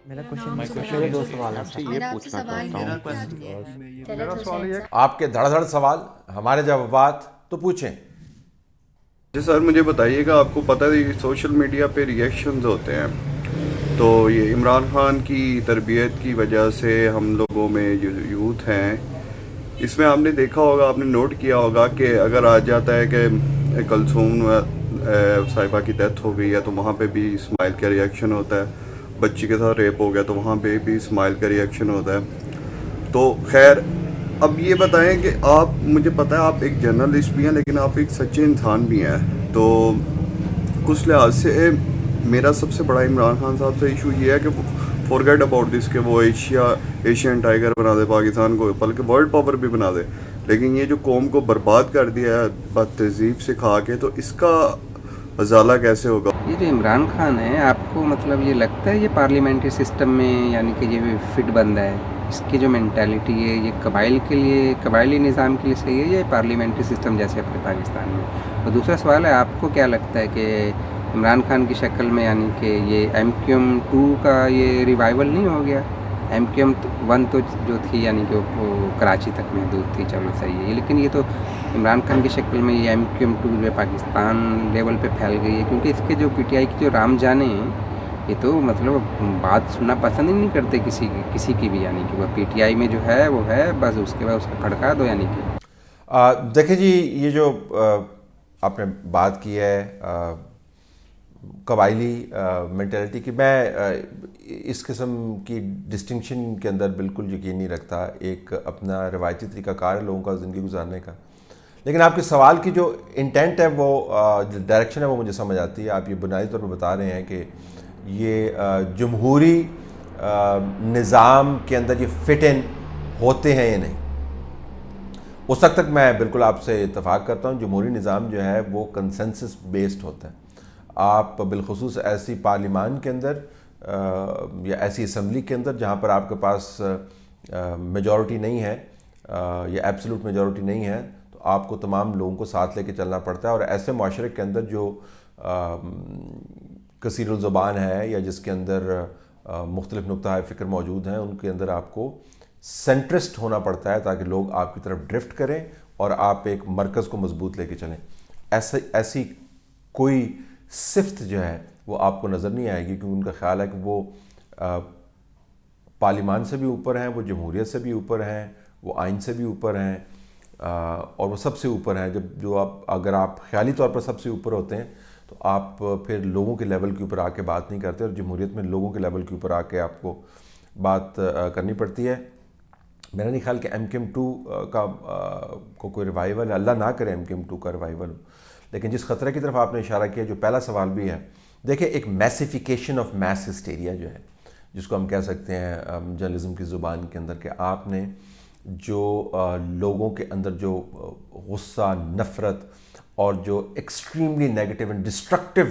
میرا نام کوشچن زبان میرے ہے دو جی، سوال ہیں آپ سے سر. یہ میرا آپ سے پوچھنا سوال چاہتا ہے ہوں کہ آپ میرا چلو سوال حسین یہ ہے صاحب آپ کے دھڑ دھڑ سوال ہمارے جوابات تو پوچھیں. کہ سر مجھے بتائیے گا، آپ کو پتہ ہے سوشل میڈیا پہ ریئیکشنز ہوتے ہیں، تو یہ عمران خان کی تربیت کی وجہ سے ہم لوگوں میں جو یوتھ ہیں، اس میں آپ نے دیکھا ہوگا، آپ نے نوٹ کیا ہوگا کہ اگر آ جاتا ہے کہ کلثوم صاحبہ کی ڈیتھ ہو گئی ہے تو وہاں پہ بھی اسماعیل کا ریئیکشن ہوتا ہے، بچی کے ساتھ ریپ ہو گیا تو وہاں پہ بھی اسماعیل کا ریئیکشن ہوتا ہے. تو خیر، اب یہ بتائیں کہ آپ، مجھے پتہ ہے آپ ایک جرنلسٹ بھی ہیں لیکن آپ ایک سچے انسان بھی ہیں، تو اس لحاظ سے میرا سب سے بڑا عمران خان صاحب سے ایشو یہ ہے کہ فورگیٹ اباؤٹ دس کہ وہ ایشین ٹائیگر بنا دے پاکستان کو، بلکہ ورلڈ پاور بھی بنا دے، لیکن یہ جو قوم کو برباد کر دیا ہے بد تہذیب سکھا کے، تو اس کا ازالہ کیسے ہوگا؟ یہ جو عمران خان ہے، آپ کو مطلب یہ لگتا ہے یہ پارلیمنٹری سسٹم میں یعنی کہ یہ فٹ بندہ ہے؟ اس کی جو مینٹیلٹی ہے یہ قبائل کے لیے، قبائلی نظام کے لیے صحیح ہے یا پارلیمنٹری سسٹم جیسے اپنے پاکستان میں؟ اور دوسرا سوال ہے، آپ کو کیا لگتا ہے کہ عمران خان کی شکل میں یعنی کہ یہ ایم کیو ایم 2 کا یہ ریوائول نہیں ہو گیا؟ ایم کیو ایم 1 تو جو تھی یعنی کہ وہ کراچی تک محدود تھی، چلو صحیح ہے، لیکن یہ تو عمران خان کی شکل میں یہ ایم کیو ایم 2 جو ہے پاکستان لیول پہ پھیل گئی ہے، کیونکہ اس کے جو پی ٹی آئی کی جو رام جانے ہیں یہ تو مطلب بات سننا پسند ہی نہیں کرتے کسی کی بھی، یعنی کہ وہ پی ٹی آئی میں جو ہے وہ ہے بس، اس کے بعد اس کو پھڑکا دو یعنی کہ. دیکھیں جی، یہ جو آپ نے بات کی ہے قبائلی مینٹیلٹی کی، میں اس قسم کی ڈسٹنکشن کے اندر بالکل یقین نہیں رکھتا. ایک اپنا روایتی طریقہ کار ہے لوگوں کا زندگی گزارنے کا، لیکن آپ کے سوال کی جو انٹینٹ ہے، وہ جو ڈائریکشن ہے، وہ مجھے سمجھ آتی ہے. آپ یہ بنیادی طور پہ بتا رہے ہیں کہ یہ جمہوری نظام کے اندر یہ فٹ ان ہوتے ہیں یا نہیں. اس وقت تک میں بالکل آپ سے اتفاق کرتا ہوں. جمہوری نظام جو ہے وہ کنسنسس بیسڈ ہوتا ہے. آپ بالخصوص ایسی پارلیمان کے اندر یا ایسی اسمبلی کے اندر جہاں پر آپ کے پاس میجورٹی نہیں ہے یا ایبسولوٹ میجورٹی نہیں ہے، تو آپ کو تمام لوگوں کو ساتھ لے کے چلنا پڑتا ہے. اور ایسے معاشرے کے اندر جو کثیر الزبان ہے یا جس کے اندر مختلف نقطۂ فکر موجود ہیں، ان کے اندر آپ کو سینٹرسٹ ہونا پڑتا ہے تاکہ لوگ آپ کی طرف ڈرفٹ کریں اور آپ ایک مرکز کو مضبوط لے کے چلیں. ایسی کوئی صفت جو ہے وہ آپ کو نظر نہیں آئے گی، کیونکہ ان کا خیال ہے کہ وہ پارلیمان سے بھی اوپر ہیں، وہ جمہوریت سے بھی اوپر ہیں، وہ آئین سے بھی اوپر ہیں، اور وہ سب سے اوپر ہیں. اگر آپ خیالی طور پر سب سے اوپر ہوتے ہیں تو آپ پھر لوگوں کے لیول کے اوپر آ کے بات نہیں کرتے، اور جمہوریت میں لوگوں کے لیول کے اوپر آ کے آپ کو بات کرنی پڑتی ہے. میرا نہیں خیال کہ ایم کیو ایم 2 کا کوئی ریوائول ہے، اللہ نہ کرے ایم کیو ایم 2 کا ریوائول ہو. لیکن جس خطرے کی طرف آپ نے اشارہ کیا، جو پہلا سوال بھی ہے، دیکھیں ایک میسیفیکیشن آف میس ہسٹیریا جو ہے، جس کو ہم کہہ سکتے ہیں جرنلزم کی زبان کے اندر، کہ آپ نے جو لوگوں کے اندر جو غصہ، نفرت اور جو ایکسٹریملی نیگیٹو اینڈ ڈسٹرکٹیو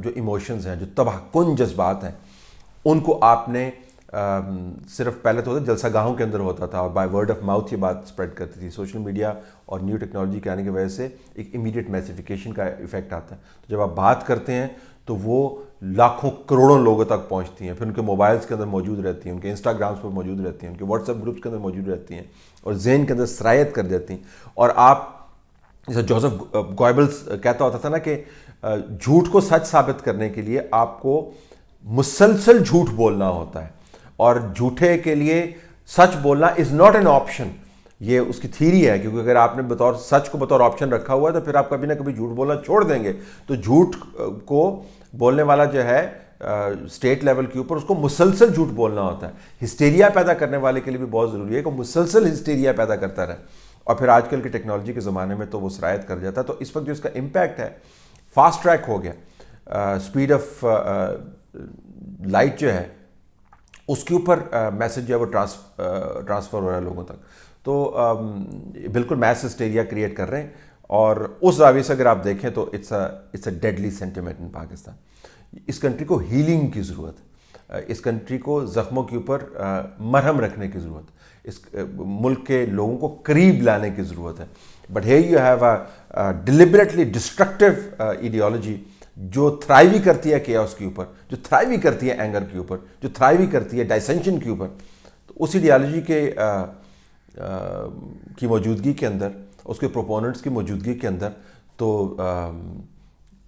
جو ایموشنز ہیں، جو تباہ کن جذبات ہیں، ان کو آپ نے صرف پہلے تو ہوتا جلسہ گاہوں کے اندر ہوتا تھا اور بائی ورڈ آف ماؤتھ یہ بات سپریڈ کرتی تھی. سوشل میڈیا اور نیو ٹیکنالوجی کے آنے کی وجہ سے ایک امیڈیٹ میسیفیکیشن کا ایفیکٹ آتا ہے. تو جب آپ بات کرتے ہیں تو وہ لاکھوں کروڑوں لوگوں تک پہنچتی ہیں، پھر ان کے موبائلز کے اندر موجود رہتی ہیں، ان کے انسٹاگرامز پر موجود رہتی ہیں، ان کے واٹس ایپ گروپس کے اندر موجود رہتی ہیں، اور ذہن کے اندر سرایت کر جاتی ہیں. اور آپ جیسے جوزف گوئبلز کہتا ہوتا تھا نا کہ جھوٹ کو سچ ثابت کرنے کے لیے آپ کو مسلسل جھوٹ بولنا ہوتا ہے، اور جھوٹے کے لیے سچ بولنا از ناٹ این آپشن. یہ اس کی تھیری ہے، کیونکہ اگر آپ نے سچ کو بطور آپشن رکھا ہوا ہے تو پھر آپ کبھی نہ کبھی جھوٹ بولنا چھوڑ دیں گے. تو جھوٹ کو بولنے والا جو ہے اسٹیٹ لیول کے اوپر، اس کو مسلسل جھوٹ بولنا ہوتا ہے. ہسٹیریا پیدا کرنے والے کے لیے بھی بہت ضروری ہے کہ مسلسل ہسٹیریا پیدا کرتا رہے، اور پھر آج کل کی ٹیکنالوجی کے زمانے میں تو وہ سرایت کر جاتا ہے. تو اس وقت جو اس کا امپیکٹ ہے، فاسٹ ٹریک ہو گیا، اسپیڈ آف لائٹ جو ہے اس کے اوپر میسج جو ہے وہ ٹرانسفر ہو رہا ہے لوگوں تک. تو بالکل میس ہسٹیریا کریٹ کر رہے ہیں، اور اس زاویے سے اگر آپ دیکھیں تو it's a deadly sentiment in Pakistan. اس کنٹری کو ہیلنگ کی ضرورت ہے، اس کنٹری کو زخموں کے اوپر مرہم رکھنے کی ضرورت ہے، اس ملک کے لوگوں کو قریب لانے کی ضرورت ہے. But here you have a deliberately destructive ideology جو تھرائیو ہی کرتی ہے کیاس کے اوپر، جو تھرائیو ہی کرتی ہے اینگر کے اوپر، جو تھرائیو ہی کرتی ہے ڈائسینشن کے اوپر، تو اس ایڈیالوجی کی موجودگی کے اندر، اس کے پروپوننٹس کی موجودگی کے اندر تو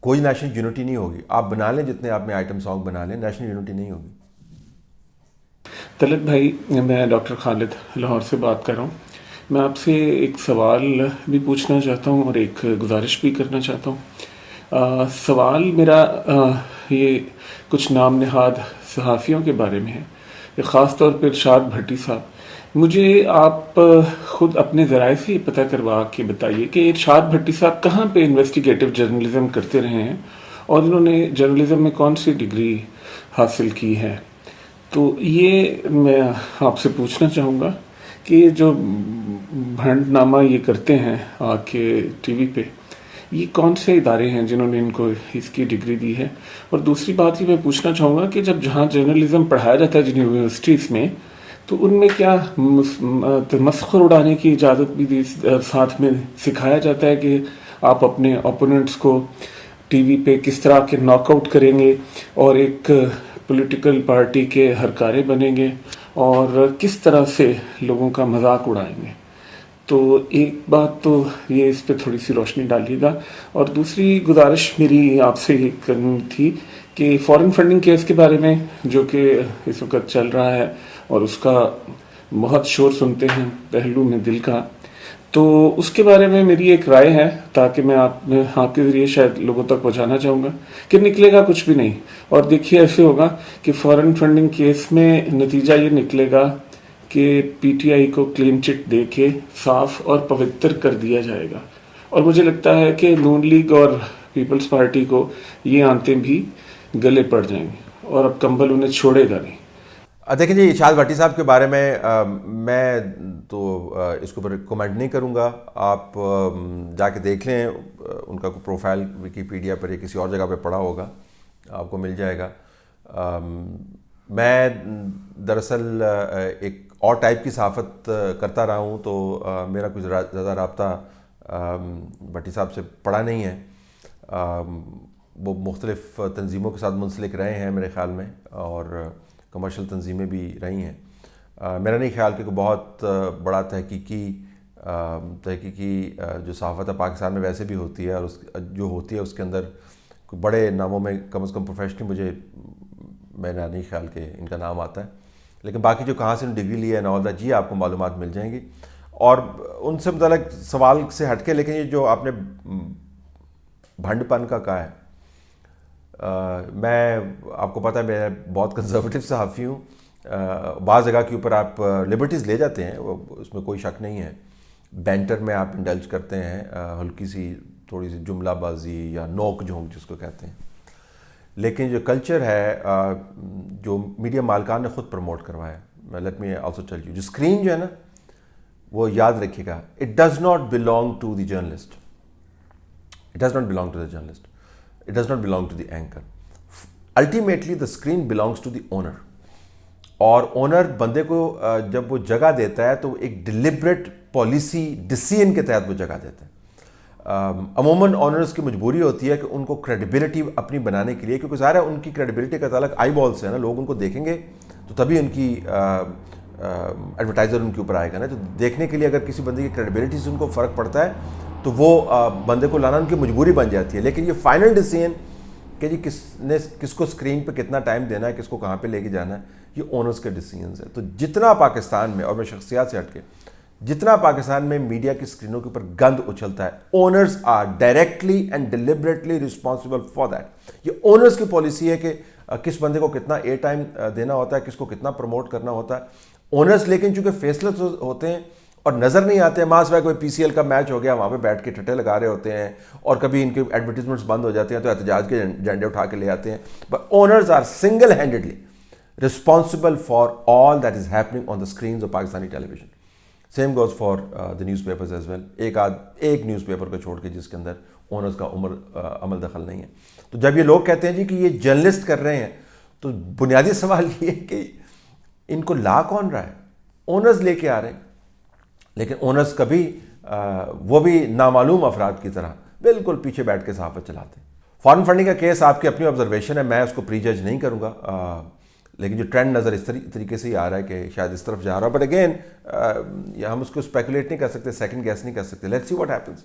کوئی نیشنل یونٹی نہیں ہوگی. آپ بنا لیں جتنے آپ نے آئٹم سانگ بنا لیں، نیشنل یونٹی نہیں ہوگی. طلعت بھائی، میں ڈاکٹر خالد لاہور سے بات کر رہا ہوں. میں آپ سے ایک سوال بھی پوچھنا چاہتا ہوں اور ایک گزارش بھی کرنا چاہتا ہوں. سوال میرا یہ کچھ نام نہاد صحافیوں کے بارے میں ہے، خاص طور پہ ارشاد بھٹی صاحب. مجھے آپ خود اپنے ذرائع سے یہ پتہ کروا کے بتائیے کہ ارشاد بھٹی صاحب کہاں پہ انویسٹیگیٹو جرنلزم کرتے رہے ہیں اور انہوں نے جرنلزم میں کون سی ڈگری حاصل کی ہے. تو یہ میں آپ سے پوچھنا چاہوں گا کہ یہ جو بھنڈ نامہ یہ کرتے ہیں آ کے ٹی وی پہ، یہ کون سے ادارے ہیں جنہوں نے ان کو اس کی ڈگری دی ہے. اور دوسری بات یہ میں پوچھنا چاہوں گا کہ جب جہاں جرنلزم پڑھایا جاتا ہے جن یونیورسٹیز میں، تو ان میں کیا تمسخر اڑانے کی اجازت بھی ساتھ میں سکھایا جاتا ہے کہ آپ اپنے اوپوننٹس کو ٹی وی پہ کس طرح کے ناک آؤٹ کریں گے اور ایک پولیٹیکل پارٹی کے ہرکارے بنیں گے اور کس طرح سے لوگوں کا مذاق اڑائیں گے. تو ایک بات تو یہ اس پہ تھوڑی سی روشنی ڈالیے گا. اور دوسری گزارش میری آپ سے یہ کرنی تھی کہ فارن فنڈنگ کیس کے بارے میں جو کہ اس وقت چل رہا ہے اور اس کا بہت شور سنتے ہیں پہلو میں دل کا، تو اس کے بارے میں میری ایک رائے ہے تاکہ میں آپ کے ذریعے شاید لوگوں تک پہنچانا چاہوں گا کہ نکلے گا کچھ بھی نہیں. اور دیکھیے ایسے ہوگا کہ فارن فنڈنگ کیس میں نتیجہ یہ نکلے گا کہ پی ٹی آئی کو کلین چٹ دے کے صاف اور پوتر کر دیا جائے گا. اور مجھے لگتا ہے کہ نون لیگ اور پیپلز پارٹی کو یہ آنتیں بھی گلے پڑ جائیں گی اور اب کمبل انہیں چھوڑے گا نہیں. دیکھیں جی، ارشاد بھٹی صاحب کے بارے میں تو اس کے اوپر کمنٹ نہیں کروں گا. آپ جا کے دیکھ لیں، ان کا کوئی پروفائل ویکیپیڈیا پر یا کسی اور جگہ پہ پڑا ہوگا، آپ کو مل جائے گا. میں دراصل ایک اور ٹائپ کی صحافت کرتا رہا ہوں، تو میرا کچھ زیادہ رابطہ بھٹی صاحب سے پڑا نہیں ہے. وہ مختلف تنظیموں کے ساتھ منسلک رہے ہیں میرے خیال میں، اور کمرشل تنظیمیں بھی رہی ہیں. میرا نہیں خیال کہ کوئی بہت بڑا تحقیقی جو صحافت ہے پاکستان میں ویسے بھی ہوتی ہے، اور جو ہوتی ہے اس کے اندر کوئی بڑے ناموں میں کم از کم پروفیشنلی میرا نہیں خیال کہ ان کا نام آتا ہے. لیکن باقی جو کہاں سے ڈگری لی ہے نوالدہ جی، آپ کو معلومات مل جائیں گی. اور ان سے متعلق سوال سے ہٹ کے، لیکن یہ جو آپ نے بھنڈ پن کا کہا ہے، میں آپ کو پتہ ہے میں بہت کنزرویٹو صحافی ہوں. بعض جگہ کے اوپر آپ لبرٹیز لے جاتے ہیں، اس میں کوئی شک نہیں ہے. بینٹر میں آپ انڈلج کرتے ہیں، ہلکی سی تھوڑی سی جملہ بازی یا نوک جھونک جس کو کہتے ہیں. لیکن جو کلچر ہے جو میڈیا مالکان نے خود پروموٹ کروایا ہے، let me also tell you, جو اسکرین جو ہے نا، وہ یاد رکھیے گا، it does not belong to the journalist, it does not belong to the journalist, it does not belong to the anchor. Ultimately the screen belongs to the owner. اور owner بندے کو جب وہ جگہ دیتا ہے تو ایک ڈیلیبریٹ پالیسی ڈیسیژن کے تحت وہ جگہ دیتا ہے. عموماً آنرز کی مجبوری ہوتی ہے کہ ان کو کریڈیبلٹی اپنی بنانے کے لیے، کیونکہ ظاہر ہے ان کی کریڈیبلٹی کا تعلق آئی بال سے ہے نا، لوگ ان کو دیکھیں گے تو تبھی ان کی ایڈورٹائزر ان کے اوپر آئے گا نا. تو دیکھنے کے لیے اگر کسی بندے کی کریڈیبلٹی سے ان کو فرق پڑتا ہے تو وہ بندے کو لانا ان کی مجبوری بن جاتی ہے. لیکن یہ فائنل ڈیسیژن کہ جی کس کو اسکرین پہ کتنا ٹائم دینا ہے، کس کو کہاں پہ لے کے جانا ہے، یہ اونرز کے ڈیسیژنز ہیں. تو جتنا پاکستان میں، اور میں شخصیات سے ہٹ کے، جتنا پاکستان میں میڈیا کی اسکرینوں کے اوپر گند اچھلتا ہے، owners are directly and deliberately responsible for that. یہ اونرز کی پالیسی ہے کہ کس بندے کو کتنا ایئر ٹائم دینا ہوتا ہے، کس کو کتنا پروموٹ کرنا ہوتا ہے. اونرز لیکن چونکہ فیصلے ہوتے ہیں اور نظر نہیں آتے ہیں، ماس کوئی پی سی ایل کا میچ ہو گیا، وہاں پہ بیٹھ کے ٹھٹے لگا رہے ہوتے ہیں، اور کبھی ان کے ایڈورٹیزمنٹس بند ہو جاتے ہیں تو احتجاج کے جھنڈے اٹھا کے لے آتے ہیں. But owners are single handedly responsible for all that is happening on the screens of Pakistani television. Same goes for the newspapers as well. ایک نیوز پیپر کو چھوڑ کے جس کے اندر اونرز کا عمل دخل نہیں ہے. تو جب یہ لوگ کہتے ہیں جی کہ یہ جرنلسٹ کر رہے ہیں، تو بنیادی سوال یہ ہے کہ ان کو لا کون رہا ہے؟ اونرز لے کے آ رہے ہیں، لیکن اونرز کبھی وہ بھی نامعلوم افراد کی طرح بالکل پیچھے بیٹھ کے صحافت چلاتے ہیں. فارن فنڈنگ کا کیس آپ کی اپنی آبزرویشن ہے, میں اس کو پری جج نہیں کروں گا, لیکن جو ٹرینڈ نظر اس طریقے سے ہی آ رہا ہے کہ شاید اس طرف جا رہا ہے, بٹ اگین ہم اس کو اسپیکولیٹ نہیں کر سکتے, سیکنڈ گیس نہیں کر سکتے. Let's see what happens.